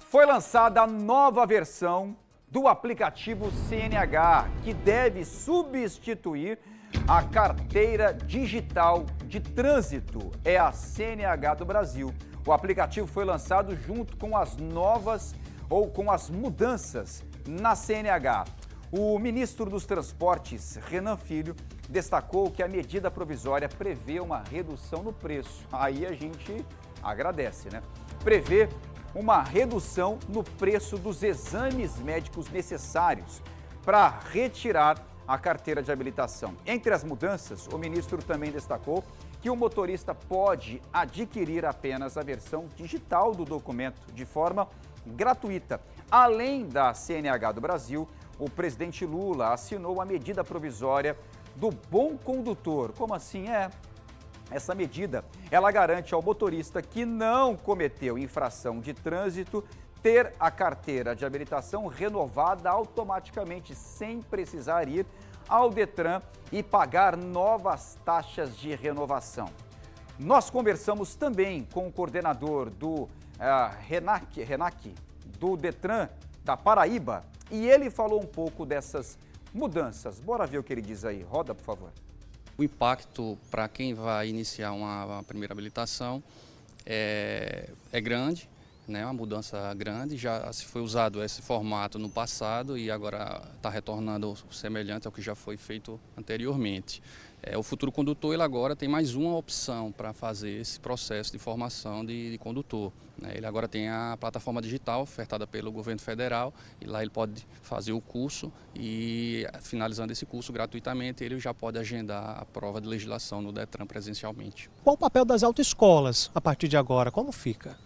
Foi lançada a nova versão do aplicativo CNH, que deve substituir a carteira digital de trânsito. É a CNH do Brasil. O aplicativo foi lançado junto com as novas ou com as mudanças na CNH. O ministro dos Transportes, Renan Filho, destacou que a medida provisória prevê uma redução no preço. Aí a gente agradece, né? Prevê uma redução no preço dos exames médicos necessários para retirar a carteira de habilitação. Entre as mudanças, o ministro também destacou que o motorista pode adquirir apenas a versão digital do documento de forma gratuita. Além da CNH do Brasil, o presidente Lula assinou a medida provisória do bom condutor. Como assim? Essa medida, ela garante ao motorista que não cometeu infração de trânsito ter a carteira de habilitação renovada automaticamente, sem precisar ir ao Detran e pagar novas taxas de renovação. Nós conversamos também com o coordenador do RENAC, do Detran da Paraíba, e ele falou um pouco dessas mudanças. Bora ver o que ele diz aí. Roda, por favor. O impacto para quem vai iniciar uma primeira habilitação é grande, né? Uma mudança grande. Já se foi usado esse formato no passado e agora está retornando semelhante ao que já foi feito anteriormente. O futuro condutor ele agora tem mais uma opção para fazer esse processo de formação de condutor, né? Ele agora tem a plataforma digital ofertada pelo governo federal e lá ele pode fazer o curso e, finalizando esse curso gratuitamente, ele já pode agendar a prova de legislação no Detran presencialmente. Qual o papel das autoescolas a partir de agora? Como fica?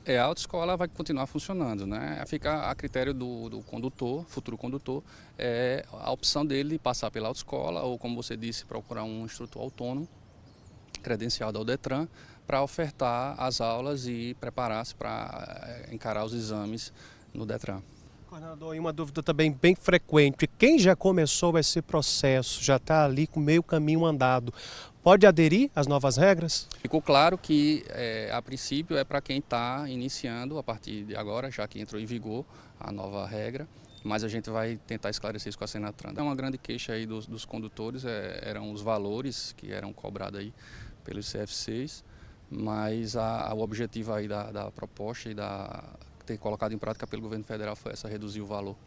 A autoescola vai continuar funcionando, né? Fica a critério do condutor, futuro condutor, a opção dele passar pela autoescola ou, como você disse, procurar um instrutor autônomo, credenciado ao Detran, para ofertar as aulas e preparar-se para encarar os exames no Detran. Coordenador, e uma dúvida também bem frequente, quem já começou esse processo, já está ali com meio caminho andado, pode aderir às novas regras? Ficou claro que, a princípio, é para quem está iniciando a partir de agora, já que entrou em vigor a nova regra, mas a gente vai tentar esclarecer isso com a Senatran. É uma grande queixa aí dos condutores, eram os valores que eram cobrados aí pelos CFCs, mas o objetivo aí da proposta e ter colocado em prática pelo governo federal foi reduzir o valor.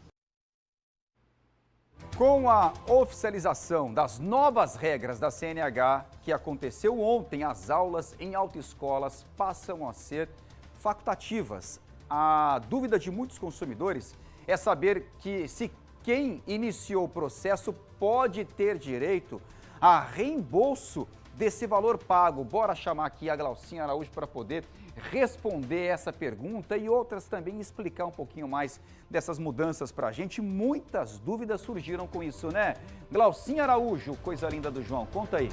Com a oficialização das novas regras da CNH, que aconteceu ontem, as aulas em autoescolas passam a ser facultativas. A dúvida de muitos consumidores é saber que se quem iniciou o processo pode ter direito a reembolso desse valor pago. Bora chamar aqui a Glaucinha Araújo para poder responder essa pergunta e outras também, explicar um pouquinho mais dessas mudanças para a gente. Muitas dúvidas surgiram com isso, né? Glaucinha Araújo, coisa linda do João, conta aí.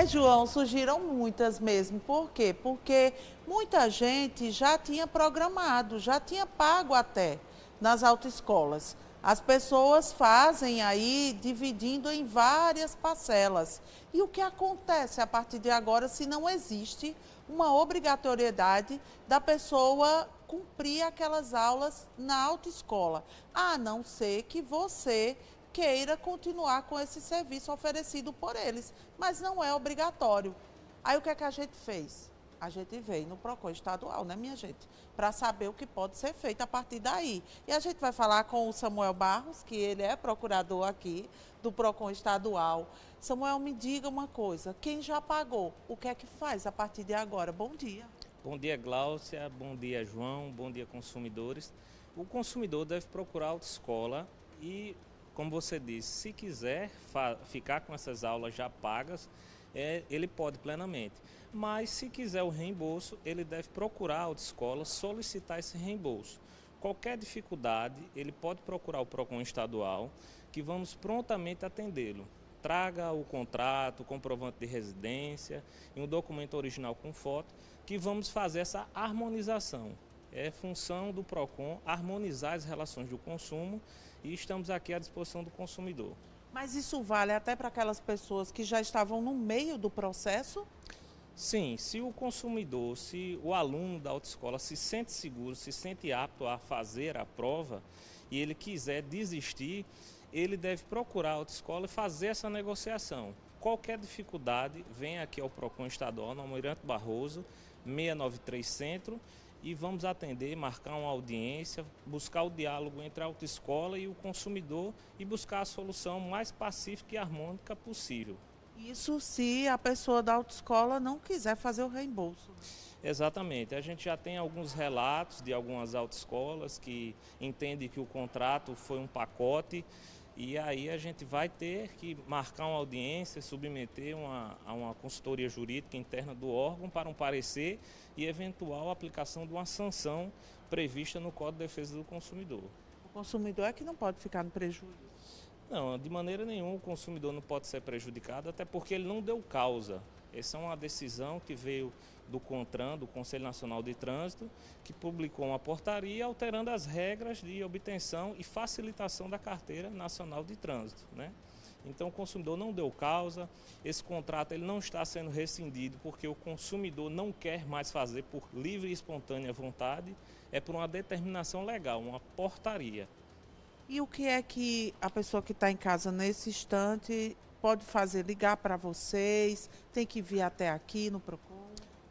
João, surgiram muitas mesmo. Por quê? Porque muita gente já tinha programado, já tinha pago até nas autoescolas. As pessoas fazem aí dividindo em várias parcelas. E o que acontece a partir de agora se não existe uma obrigatoriedade da pessoa cumprir aquelas aulas na autoescola, a não ser que você queira continuar com esse serviço oferecido por eles, mas não é obrigatório. Aí o que é que a gente fez? A gente veio no PROCON estadual, né, minha gente? Para saber o que pode ser feito a partir daí. E a gente vai falar com o Samuel Barros, que ele é procurador aqui do PROCON estadual. Samuel, me diga uma coisa, quem já pagou, o que é que faz a partir de agora? Bom dia. Bom dia, Gláucia. Bom dia, João. Bom dia, consumidores. O consumidor deve procurar a autoescola e, como você disse, se quiser ficar com essas aulas já pagas, ele pode plenamente. Mas se quiser o reembolso, ele deve procurar a autoescola, solicitar esse reembolso. Qualquer dificuldade, ele pode procurar o PROCON estadual, que vamos prontamente atendê-lo. Traga o contrato, o comprovante de residência e um documento original com foto, que vamos fazer essa harmonização. É função do PROCON harmonizar as relações do consumo e estamos aqui à disposição do consumidor. Mas isso vale até para aquelas pessoas que já estavam no meio do processo? Sim, se o consumidor, se o aluno da autoescola se sente seguro, se sente apto a fazer a prova e ele quiser desistir, ele deve procurar a autoescola e fazer essa negociação. Qualquer dificuldade, vem aqui ao PROCON estadual, no Almirante Barroso, 693 Centro, e vamos atender, marcar uma audiência, buscar o diálogo entre a autoescola e o consumidor e buscar a solução mais pacífica e harmônica possível. Isso se a pessoa da autoescola não quiser fazer o reembolso. Exatamente. A gente já tem alguns relatos de algumas autoescolas que entendem que o contrato foi um pacote e aí a gente vai ter que marcar uma audiência, submeter a uma consultoria jurídica interna do órgão para um parecer e eventual aplicação de uma sanção prevista no Código de Defesa do Consumidor. O consumidor é que não pode ficar no prejuízo. Não, de maneira nenhuma o consumidor não pode ser prejudicado, até porque ele não deu causa. Essa é uma decisão que veio do CONTRAN, do Conselho Nacional de Trânsito, que publicou uma portaria alterando as regras de obtenção e facilitação da Carteira Nacional de Trânsito, né? Então o consumidor não deu causa, esse contrato ele não está sendo rescindido porque o consumidor não quer mais fazer por livre e espontânea vontade, é por uma determinação legal, uma portaria. E o que é que a pessoa que está em casa nesse instante pode fazer? Ligar para vocês? Tem que vir até aqui no PROCON?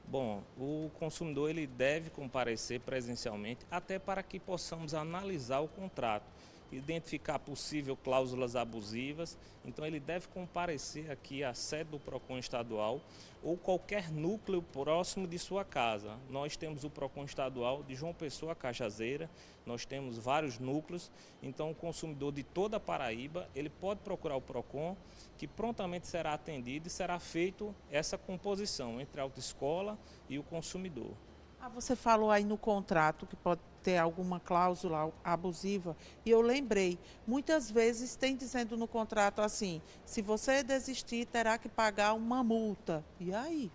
Bom, o consumidor ele deve comparecer presencialmente até para que possamos analisar o contrato, identificar possível cláusulas abusivas. Então ele deve comparecer aqui à sede do PROCON estadual ou qualquer núcleo próximo de sua casa. Nós temos o PROCON estadual de João Pessoa, Cajazeira, nós temos vários núcleos, então o consumidor de toda a Paraíba, ele pode procurar o PROCON, que prontamente será atendido e será feito essa composição entre a autoescola e o consumidor. Você falou aí no contrato que pode ter alguma cláusula abusiva e eu lembrei, muitas vezes tem dizendo no contrato assim, se você desistir terá que pagar uma multa. E aí?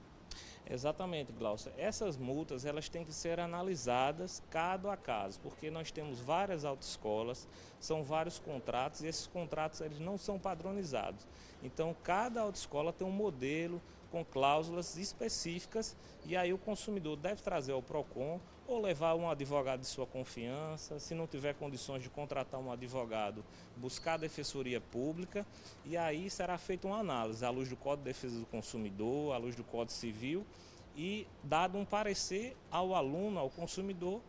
Exatamente, Glaucia. Essas multas elas têm que ser analisadas caso a caso, porque nós temos várias autoescolas, são vários contratos e esses contratos eles não são padronizados. Então cada autoescola tem um modelo com cláusulas específicas e aí o consumidor deve trazer ao PROCON ou levar um advogado de sua confiança, se não tiver condições de contratar um advogado, buscar a Defensoria Pública e aí será feita uma análise à luz do Código de Defesa do Consumidor, à luz do Código Civil e dado um parecer ao aluno, ao consumidor,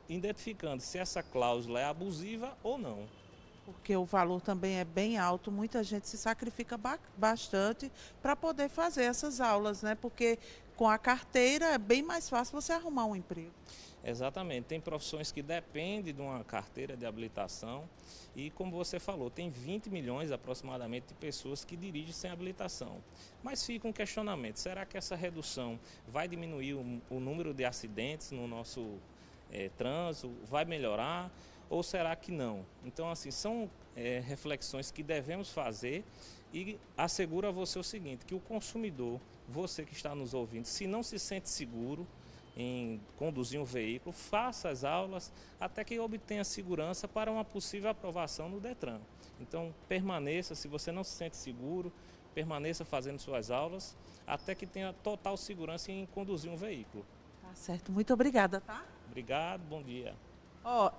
identificando se essa cláusula é abusiva ou não. Porque o valor também é bem alto, muita gente se sacrifica bastante para poder fazer essas aulas, né? Porque com a carteira é bem mais fácil você arrumar um emprego. Exatamente, tem profissões que dependem de uma carteira de habilitação e, como você falou, tem 20 milhões aproximadamente de pessoas que dirigem sem habilitação. Mas fica um questionamento, será que essa redução vai diminuir o número de acidentes no nosso trânsito, vai melhorar? Ou será que não? Então, assim, são reflexões que devemos fazer e asseguro a você o seguinte, que o consumidor, você que está nos ouvindo, se não se sente seguro em conduzir um veículo, faça as aulas até que obtenha segurança para uma possível aprovação no DETRAN. Então, permaneça, se você não se sente seguro, permaneça fazendo suas aulas até que tenha total segurança em conduzir um veículo. Tá certo, muito obrigada, tá? Obrigado, bom dia.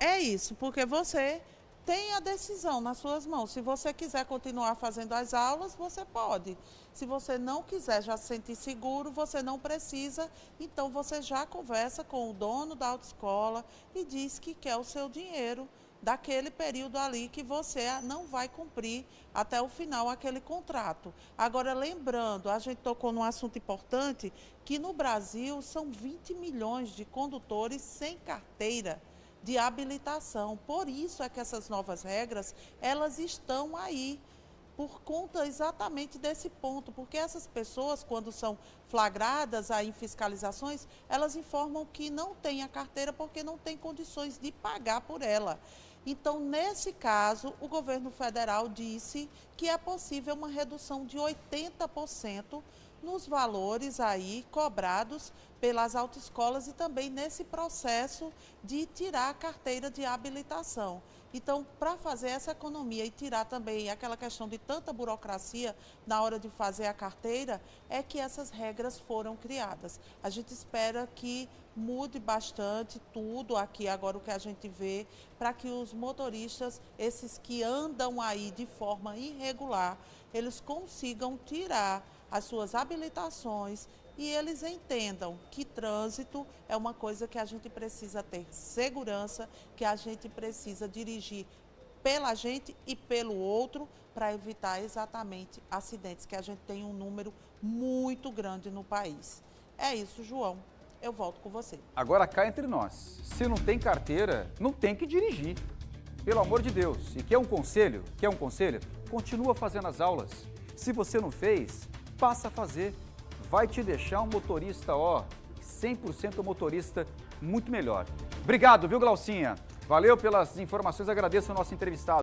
É isso, porque você tem a decisão nas suas mãos. Se você quiser continuar fazendo as aulas, você pode. Se você não quiser já se sentir seguro, você não precisa. Então você já conversa com o dono da autoescola e diz que quer o seu dinheiro daquele período ali que você não vai cumprir até o final aquele contrato. Agora, lembrando, a gente tocou num assunto importante, que no Brasil são 20 milhões de condutores sem carteira de habilitação. Por isso é que essas novas regras, elas estão aí, por conta exatamente desse ponto, porque essas pessoas, quando são flagradas aí em fiscalizações, elas informam que não têm a carteira porque não têm condições de pagar por ela. Então, nesse caso, o governo federal disse que é possível uma redução de 80% nos valores aí cobrados pelas autoescolas e também nesse processo de tirar a carteira de habilitação. Então, para fazer essa economia e tirar também aquela questão de tanta burocracia na hora de fazer a carteira, é que essas regras foram criadas. A gente espera que mude bastante tudo aqui, agora o que a gente vê, para que os motoristas, esses que andam aí de forma irregular, eles consigam tirar as suas habilitações e eles entendam que trânsito é uma coisa que a gente precisa ter segurança, que a gente precisa dirigir pela gente e pelo outro para evitar exatamente acidentes, que a gente tem um número muito grande no país. É isso, João. Eu volto com você. Agora cá entre nós, se não tem carteira, não tem que dirigir. Pelo amor de Deus. E quer um conselho? Quer um conselho? Continua fazendo as aulas. Se você não fez, passa a fazer. Vai te deixar um motorista, 100% motorista muito melhor. Obrigado, viu, Glaucinha? Valeu pelas informações, agradeço ao nosso entrevistado.